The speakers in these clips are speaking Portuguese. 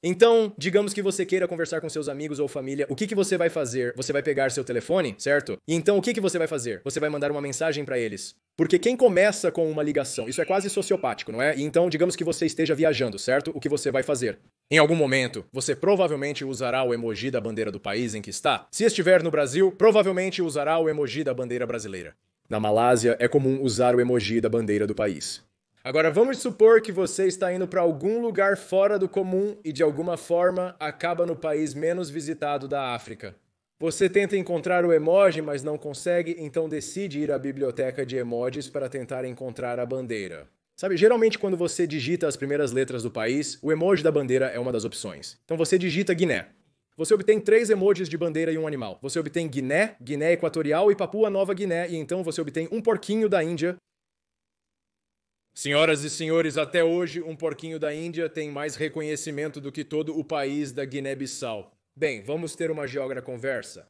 Então, digamos que você queira conversar com seus amigos ou família, o que você vai fazer? Você vai pegar seu telefone, certo? E então o que você vai fazer? Você vai mandar uma mensagem para eles. Porque quem começa com uma ligação, isso é quase sociopático, não é? E então, digamos que você esteja viajando, certo? O que você vai fazer? Em algum momento, você provavelmente usará o emoji da bandeira do país em que está. Se estiver no Brasil, provavelmente usará o emoji da bandeira brasileira. Na Malásia, é comum usar o emoji da bandeira do país. Agora, vamos supor que você está indo para algum lugar fora do comum e, de alguma forma, acaba no país menos visitado da África. Você tenta encontrar o emoji, mas não consegue, então decide ir à biblioteca de emojis para tentar encontrar a bandeira. Sabe, geralmente quando você digita as primeiras letras do país, o emoji da bandeira é uma das opções. Então você digita Guiné. Você obtém 3 emojis de bandeira e um animal. Você obtém Guiné, Guiné Equatorial e Papua Nova Guiné, e então você obtém um porquinho da Índia. Senhoras e senhores, até hoje, um porquinho da Índia tem mais reconhecimento do que todo o país da Guiné-Bissau. Bem, vamos ter uma geógrafa conversa.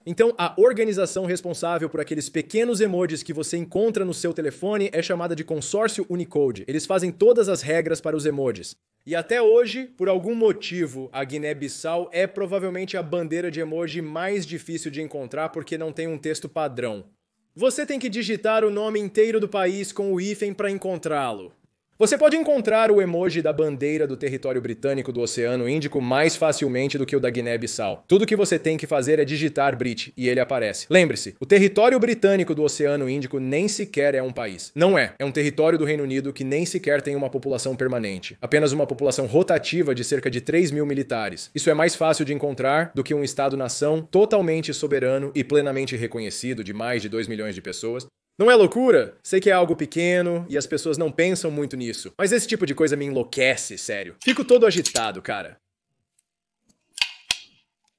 Então, a organização responsável por aqueles pequenos emojis que você encontra no seu telefone é chamada de Consórcio Unicode. Eles fazem todas as regras para os emojis. E até hoje, por algum motivo, a Guiné-Bissau é provavelmente a bandeira de emoji mais difícil de encontrar porque não tem um texto padrão. Você tem que digitar o nome inteiro do país com o hífen para encontrá-lo. Você pode encontrar o emoji da bandeira do território britânico do Oceano Índico mais facilmente do que o da Guiné-Bissau. Tudo que você tem que fazer é digitar Brit e ele aparece. Lembre-se, o território britânico do Oceano Índico nem sequer é um país. Não é. É um território do Reino Unido que nem sequer tem uma população permanente. Apenas uma população rotativa de cerca de 3 mil militares. Isso é mais fácil de encontrar do que um Estado-nação totalmente soberano e plenamente reconhecido de mais de 2 milhões de pessoas. Não é loucura? Sei que é algo pequeno e as pessoas não pensam muito nisso, mas esse tipo de coisa me enlouquece, sério. Fico todo agitado, cara.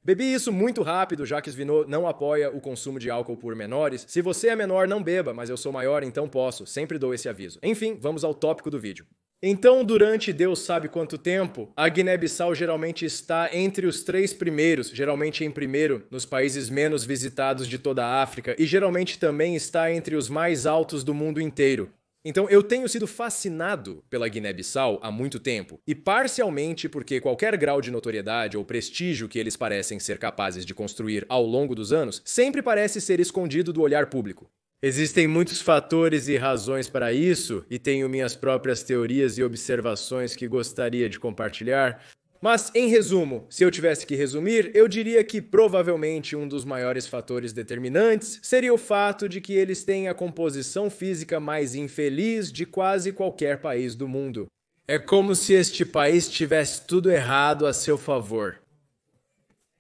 Bebi isso muito rápido, já que Svinô não apoia o consumo de álcool por menores. Se você é menor, não beba, mas eu sou maior, então posso. Sempre dou esse aviso. Enfim, vamos ao tópico do vídeo. Então, durante Deus sabe quanto tempo, a Guiné-Bissau geralmente está entre os 3 primeiros, geralmente em primeiro, nos países menos visitados de toda a África, e geralmente também está entre os mais altos do mundo inteiro. Então, eu tenho sido fascinado pela Guiné-Bissau há muito tempo, e parcialmente porque qualquer grau de notoriedade ou prestígio que eles parecem ser capazes de construir ao longo dos anos sempre parece ser escondido do olhar público. Existem muitos fatores e razões para isso, e tenho minhas próprias teorias e observações que gostaria de compartilhar. Mas, em resumo, se eu tivesse que resumir, eu diria que provavelmente um dos maiores fatores determinantes seria o fato de que eles têm a composição física mais infeliz de quase qualquer país do mundo. É como se este país tivesse tudo errado a seu favor.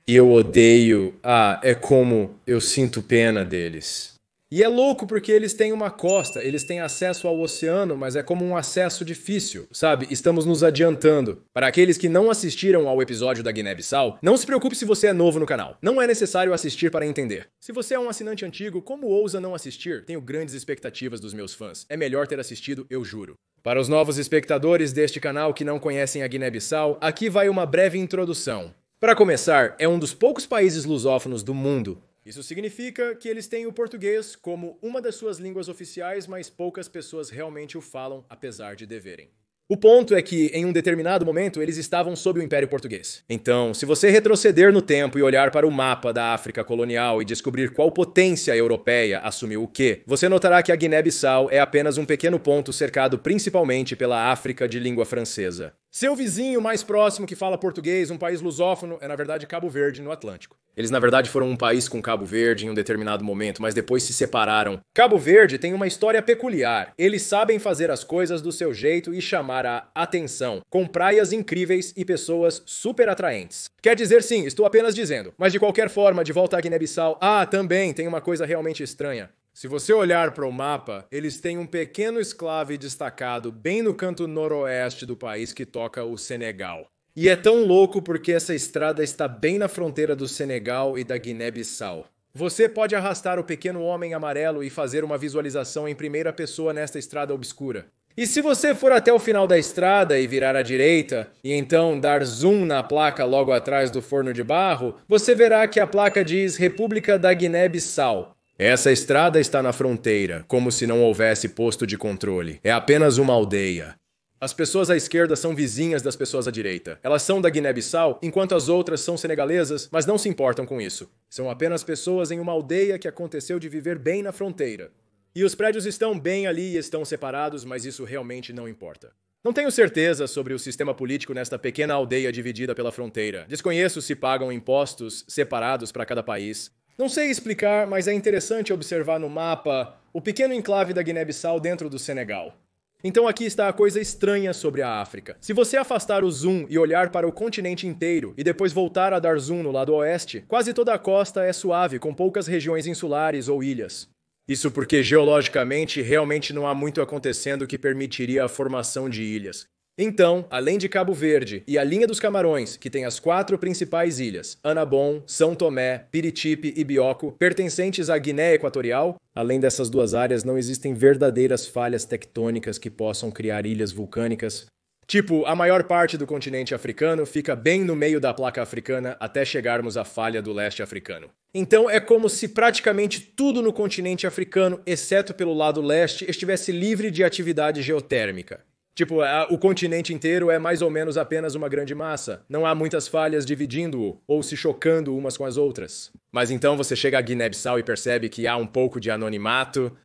E eu odeio... é como eu sinto pena deles. E é louco porque eles têm uma costa, eles têm acesso ao oceano, mas é como um acesso difícil, sabe? Estamos nos adiantando. Para aqueles que não assistiram ao episódio da Guiné-Bissau, não se preocupe se você é novo no canal. Não é necessário assistir para entender. Se você é um assinante antigo, como ousa não assistir? Tenho grandes expectativas dos meus fãs. É melhor ter assistido, eu juro. Para os novos espectadores deste canal que não conhecem a Guiné-Bissau, aqui vai uma breve introdução. Para começar, é um dos poucos países lusófonos do mundo. Isso significa que eles têm o português como uma das suas línguas oficiais, mas poucas pessoas realmente o falam, apesar de deverem. O ponto é que, em um determinado momento, eles estavam sob o Império Português. Então, se você retroceder no tempo e olhar para o mapa da África colonial e descobrir qual potência europeia assumiu o quê, você notará que a Guiné-Bissau é apenas um pequeno ponto cercado principalmente pela África de língua francesa. Seu vizinho mais próximo que fala português, um país lusófono, é na verdade Cabo Verde, no Atlântico. Eles na verdade foram um país com Cabo Verde em um determinado momento, mas depois se separaram. Cabo Verde tem uma história peculiar. Eles sabem fazer as coisas do seu jeito e chamar a atenção, com praias incríveis e pessoas super atraentes. Quer dizer sim, estou apenas dizendo. Mas de qualquer forma, de volta à Guiné-Bissau, também tem uma coisa realmente estranha. Se você olhar para o mapa, eles têm um pequeno enclave destacado bem no canto noroeste do país que toca o Senegal. E é tão louco porque essa estrada está bem na fronteira do Senegal e da Guiné-Bissau. Você pode arrastar o pequeno homem amarelo e fazer uma visualização em primeira pessoa nesta estrada obscura. E se você for até o final da estrada e virar à direita, e então dar zoom na placa logo atrás do forno de barro, você verá que a placa diz República da Guiné-Bissau. Essa estrada está na fronteira, como se não houvesse posto de controle. É apenas uma aldeia. As pessoas à esquerda são vizinhas das pessoas à direita. Elas são da Guiné-Bissau, enquanto as outras são senegalesas, mas não se importam com isso. São apenas pessoas em uma aldeia que aconteceu de viver bem na fronteira. E os prédios estão bem ali e estão separados, mas isso realmente não importa. Não tenho certeza sobre o sistema político nesta pequena aldeia dividida pela fronteira. Desconheço se pagam impostos separados para cada país. Não sei explicar, mas é interessante observar no mapa o pequeno enclave da Guiné-Bissau dentro do Senegal. Então aqui está a coisa estranha sobre a África. Se você afastar o zoom e olhar para o continente inteiro e depois voltar a dar zoom no lado oeste, quase toda a costa é suave, com poucas regiões insulares ou ilhas. Isso porque geologicamente realmente não há muito acontecendo que permitiria a formação de ilhas. Então, além de Cabo Verde e a Linha dos Camarões, que tem as 4 principais ilhas, Annabon, São Tomé, Piritipe e Bioko, pertencentes à Guiné Equatorial, além dessas 2 áreas não existem verdadeiras falhas tectônicas que possam criar ilhas vulcânicas. Tipo, a maior parte do continente africano fica bem no meio da placa africana até chegarmos à falha do leste africano. Então é como se praticamente tudo no continente africano, exceto pelo lado leste, estivesse livre de atividade geotérmica. Tipo, o continente inteiro é mais ou menos apenas uma grande massa. Não há muitas falhas dividindo-o ou se chocando umas com as outras. Mas então você chega a Guiné-Bissau e percebe que há um pouco de anonimato.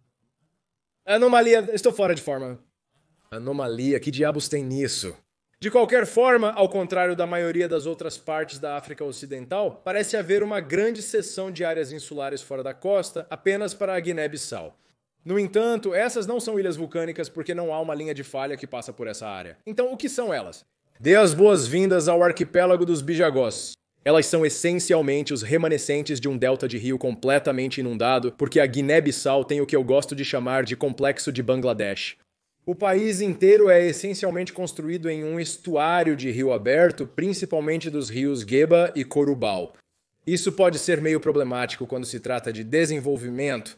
Anomalia, estou fora de forma. Anomalia, que diabos tem nisso? De qualquer forma, ao contrário da maioria das outras partes da África Ocidental, parece haver uma grande seção de áreas insulares fora da costa apenas para a Guiné-Bissau. No entanto, essas não são ilhas vulcânicas porque não há uma linha de falha que passa por essa área. Então, o que são elas? Dê as boas-vindas ao arquipélago dos Bijagós. Elas são essencialmente os remanescentes de um delta de rio completamente inundado, porque a Guiné-Bissau tem o que eu gosto de chamar de complexo de Bangladesh. O país inteiro é essencialmente construído em um estuário de rio aberto, principalmente dos rios Geba e Corubal. Isso pode ser meio problemático quando se trata de desenvolvimento.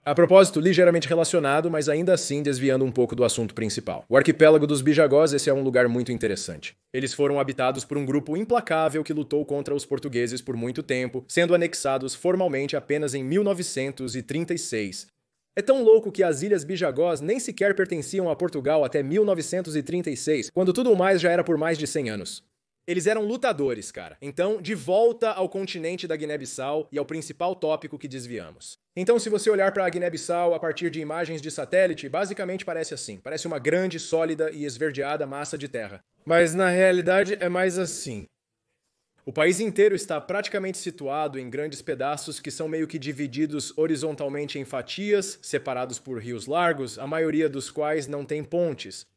A propósito, ligeiramente relacionado, mas ainda assim desviando um pouco do assunto principal. O arquipélago dos Bijagós, esse é um lugar muito interessante. Eles foram habitados por um grupo implacável que lutou contra os portugueses por muito tempo, sendo anexados formalmente apenas em 1936. É tão louco que as Ilhas Bijagós nem sequer pertenciam a Portugal até 1936, quando tudo mais já era por mais de 100 anos. Eles eram lutadores, cara. Então, de volta ao continente da Guiné-Bissau e ao principal tópico que desviamos. Então, se você olhar para a Guiné-Bissau a partir de imagens de satélite, basicamente parece assim. Parece uma grande, sólida e esverdeada massa de terra. Mas, na realidade, é mais assim. O país inteiro está praticamente situado em grandes pedaços que são meio que divididos horizontalmente em fatias, separados por rios largos, a maioria dos quais não tem pontes.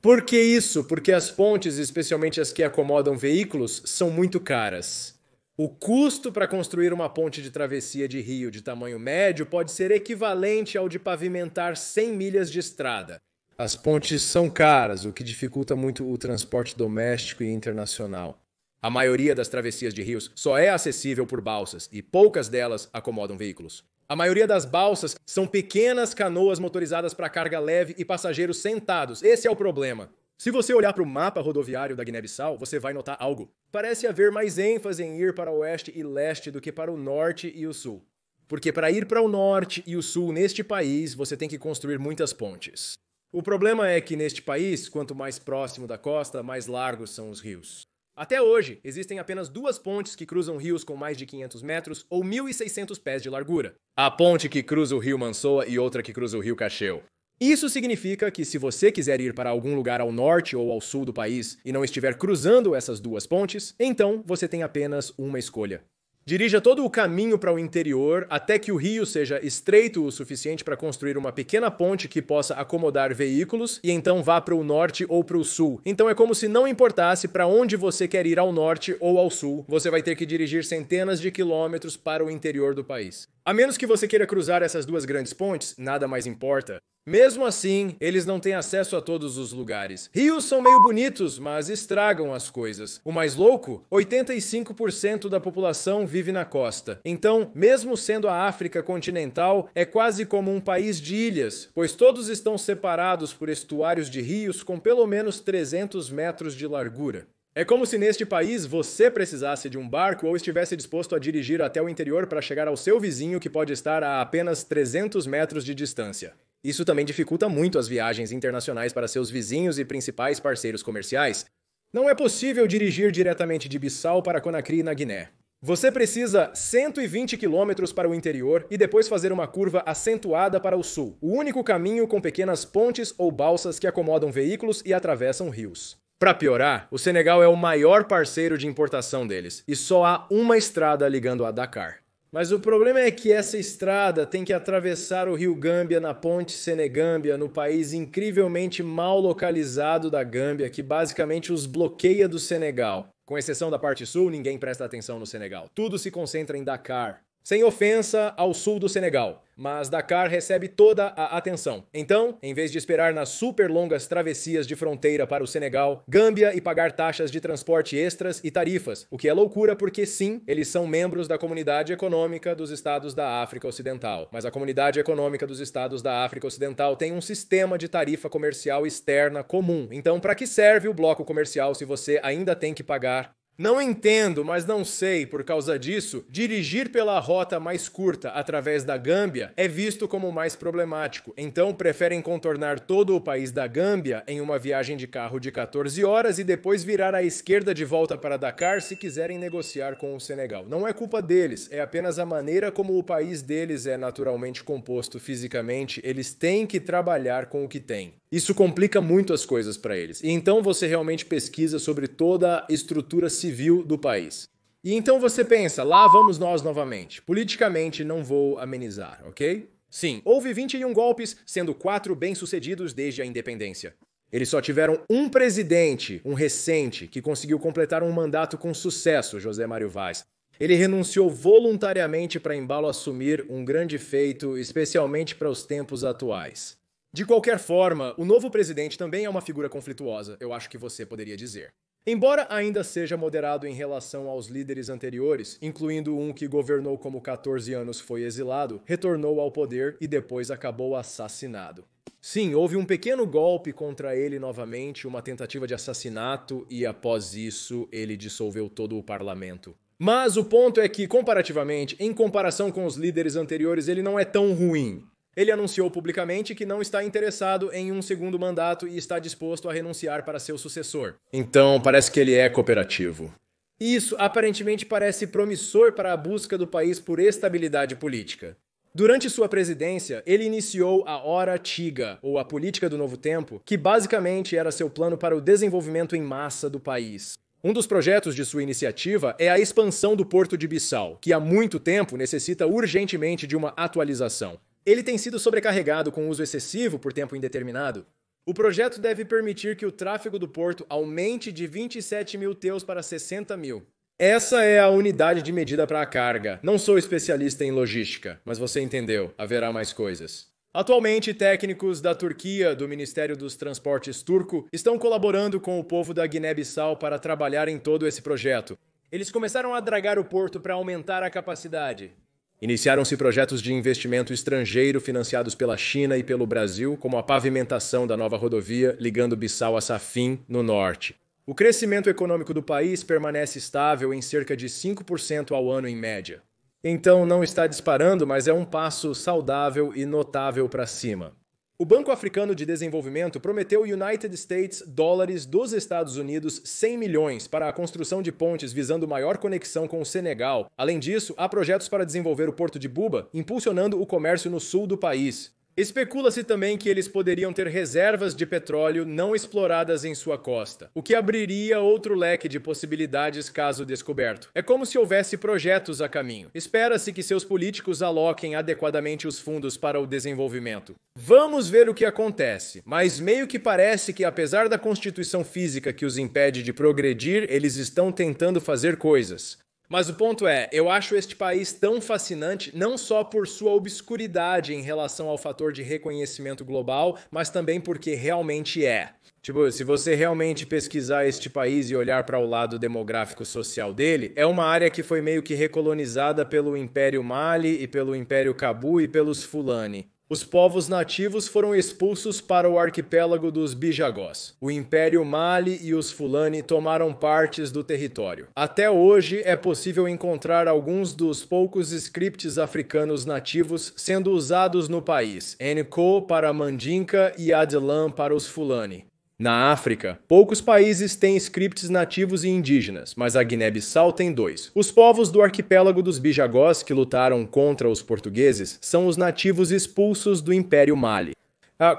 Por que isso? Porque as pontes, especialmente as que acomodam veículos, são muito caras. O custo para construir uma ponte de travessia de rio de tamanho médio pode ser equivalente ao de pavimentar 100 milhas de estrada. As pontes são caras, o que dificulta muito o transporte doméstico e internacional. A maioria das travessias de rios só é acessível por balsas e poucas delas acomodam veículos. A maioria das balsas são pequenas canoas motorizadas para carga leve e passageiros sentados. Esse é o problema. Se você olhar para o mapa rodoviário da Guiné-Bissau, você vai notar algo. Parece haver mais ênfase em ir para o oeste e leste do que para o norte e o sul. Porque para ir para o norte e o sul neste país, você tem que construir muitas pontes. O problema é que neste país, quanto mais próximo da costa, mais largos são os rios. Até hoje, existem apenas 2 pontes que cruzam rios com mais de 500 metros ou 1.600 pés de largura. A ponte que cruza o rio Mansoa e outra que cruza o rio Cacheu. Isso significa que se você quiser ir para algum lugar ao norte ou ao sul do país e não estiver cruzando essas 2 pontes, então você tem apenas uma escolha. Dirija todo o caminho para o interior até que o rio seja estreito o suficiente para construir uma pequena ponte que possa acomodar veículos e então vá para o norte ou para o sul. Então é como se não importasse para onde você quer ir ao norte ou ao sul, você vai ter que dirigir centenas de quilômetros para o interior do país. A menos que você queira cruzar essas 2 grandes pontes, nada mais importa. Mesmo assim, eles não têm acesso a todos os lugares. Rios são meio bonitos, mas estragam as coisas. O mais louco? 85% da população vive na costa. Então, mesmo sendo a África continental, é quase como um país de ilhas, pois todos estão separados por estuários de rios com pelo menos 300 metros de largura. É como se neste país você precisasse de um barco ou estivesse disposto a dirigir até o interior para chegar ao seu vizinho que pode estar a apenas 300 metros de distância. Isso também dificulta muito as viagens internacionais para seus vizinhos e principais parceiros comerciais. Não é possível dirigir diretamente de Bissau para Conakry, na Guiné. Você precisa 120 quilômetros para o interior e depois fazer uma curva acentuada para o sul. O único caminho com pequenas pontes ou balsas que acomodam veículos e atravessam rios. Para piorar, o Senegal é o maior parceiro de importação deles, e só há uma estrada ligando a Dakar. Mas o problema é que essa estrada tem que atravessar o rio Gâmbia na ponte Senegâmbia, no país incrivelmente mal localizado da Gâmbia, que basicamente os bloqueia do Senegal. Com exceção da parte sul, ninguém presta atenção no Senegal. Tudo se concentra em Dakar. Sem ofensa ao sul do Senegal, mas Dakar recebe toda a atenção. Então, em vez de esperar nas super longas travessias de fronteira para o Senegal, Gâmbia e pagar taxas de transporte extras e tarifas, o que é loucura porque sim, eles são membros da Comunidade Econômica dos Estados da África Ocidental. Mas a Comunidade Econômica dos Estados da África Ocidental tem um sistema de tarifa comercial externa comum. Então, para que serve o bloco comercial se você ainda tem que pagar? Não entendo, mas não sei, por causa disso, dirigir pela rota mais curta através da Gâmbia é visto como mais problemático. Então preferem contornar todo o país da Gâmbia em uma viagem de carro de 14 horas e depois virar à esquerda de volta para Dakar se quiserem negociar com o Senegal. Não é culpa deles, é apenas a maneira como o país deles é naturalmente composto fisicamente. Eles têm que trabalhar com o que têm. Isso complica muito as coisas para eles. E então você realmente pesquisa sobre toda a estrutura civil do país. E então você pensa, lá vamos nós novamente. Politicamente não vou amenizar, ok? Sim, houve 21 golpes, sendo 4 bem-sucedidos desde a independência. Eles só tiveram um presidente, um recente, que conseguiu completar um mandato com sucesso, José Mário Vaz. Ele renunciou voluntariamente para embalo assumir um grande feito, especialmente para os tempos atuais. De qualquer forma, o novo presidente também é uma figura conflituosa, eu acho que você poderia dizer. Embora ainda seja moderado em relação aos líderes anteriores, incluindo um que governou como 14 anos foi exilado, retornou ao poder e depois acabou assassinado. Sim, houve um pequeno golpe contra ele novamente, uma tentativa de assassinato, e após isso ele dissolveu todo o parlamento. Mas o ponto é que, comparativamente, em comparação com os líderes anteriores, ele não é tão ruim. Ele anunciou publicamente que não está interessado em um segundo mandato e está disposto a renunciar para seu sucessor. Então, parece que ele é cooperativo. Isso aparentemente parece promissor para a busca do país por estabilidade política. Durante sua presidência, ele iniciou a Hora Tiga, ou a Política do Novo Tempo, que basicamente era seu plano para o desenvolvimento em massa do país. Um dos projetos de sua iniciativa é a expansão do Porto de Bissau, que há muito tempo necessita urgentemente de uma atualização. Ele tem sido sobrecarregado com uso excessivo por tempo indeterminado. O projeto deve permitir que o tráfego do porto aumente de 27 mil teus para 60 mil. Essa é a unidade de medida para a carga. Não sou especialista em logística, mas você entendeu, haverá mais coisas. Atualmente, técnicos da Turquia, do Ministério dos Transportes turco, estão colaborando com o povo da Guiné-Bissau para trabalhar em todo esse projeto. Eles começaram a dragar o porto para aumentar a capacidade. Iniciaram-se projetos de investimento estrangeiro financiados pela China e pelo Brasil, como a pavimentação da nova rodovia ligando Bissau a Safin, no norte. O crescimento econômico do país permanece estável em cerca de 5% ao ano em média. Então não está disparando, mas é um passo saudável e notável para cima. O Banco Africano de Desenvolvimento prometeu United States dólares dos Estados Unidos 100 milhões para a construção de pontes visando maior conexão com o Senegal. Além disso, há projetos para desenvolver o Porto de Buba, impulsionando o comércio no sul do país. Especula-se também que eles poderiam ter reservas de petróleo não exploradas em sua costa, o que abriria outro leque de possibilidades caso descoberto. É como se houvesse projetos a caminho. Espera-se que seus políticos aloquem adequadamente os fundos para o desenvolvimento. Vamos ver o que acontece, mas meio que parece que, apesar da constituição física que os impede de progredir, eles estão tentando fazer coisas. Mas o ponto é, eu acho este país tão fascinante não só por sua obscuridade em relação ao fator de reconhecimento global, mas também porque realmente é. Tipo, se você realmente pesquisar este país e olhar para o lado demográfico social dele, é uma área que foi meio que recolonizada pelo Império Mali e pelo Império Kabu e pelos Fulani. Os povos nativos foram expulsos para o arquipélago dos Bijagós. O Império Mali e os Fulani tomaram partes do território. Até hoje é possível encontrar alguns dos poucos scripts africanos nativos sendo usados no país. Nko para Mandinka e Adelan para os Fulani. Na África, poucos países têm scripts nativos e indígenas, mas a Guiné-Bissau tem 2. Os povos do arquipélago dos Bijagós, que lutaram contra os portugueses, são os nativos expulsos do Império Mali.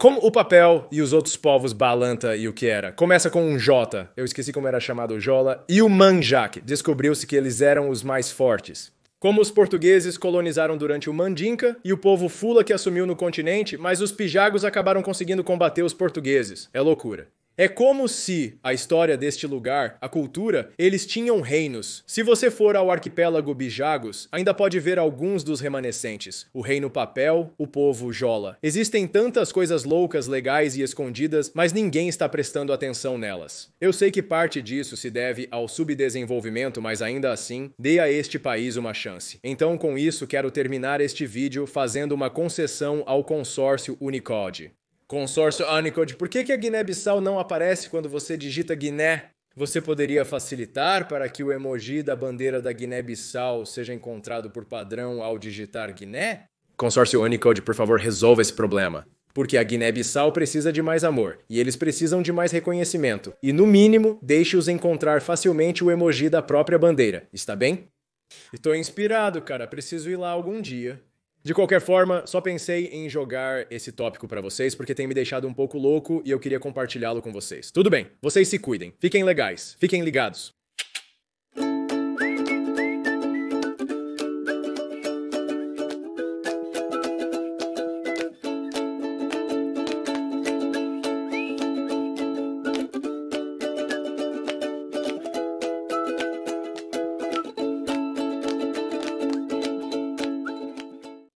Como o papel e os outros povos Balanta e o que era? Começa com um J, eu esqueci como era chamado o Jola, e o Manjak, descobriu-se que eles eram os mais fortes. Como os portugueses colonizaram durante o Mandinka e o povo Fula que assumiu no continente, mas os Pijagos acabaram conseguindo combater os portugueses. É loucura. É como se a história deste lugar, a cultura, eles tinham reinos. Se você for ao arquipélago Bijagos, ainda pode ver alguns dos remanescentes. O reino Papel, o povo Jola. Existem tantas coisas loucas, legais e escondidas, mas ninguém está prestando atenção nelas. Eu sei que parte disso se deve ao subdesenvolvimento, mas ainda assim, dê a este país uma chance. Então, com isso, quero terminar este vídeo fazendo uma concessão ao consórcio Unicode. Consórcio Unicode, por que a Guiné-Bissau não aparece quando você digita Guiné? Você poderia facilitar para que o emoji da bandeira da Guiné-Bissau seja encontrado por padrão ao digitar Guiné? Consórcio Unicode, por favor, resolva esse problema. Porque a Guiné-Bissau precisa de mais amor, e eles precisam de mais reconhecimento. E, no mínimo, deixe-os encontrar facilmente o emoji da própria bandeira, está bem? Estou inspirado, cara, preciso ir lá algum dia. De qualquer forma, só pensei em jogar esse tópico pra vocês porque tem me deixado um pouco louco e eu queria compartilhá-lo com vocês. Tudo bem, vocês se cuidem, fiquem legais, fiquem ligados.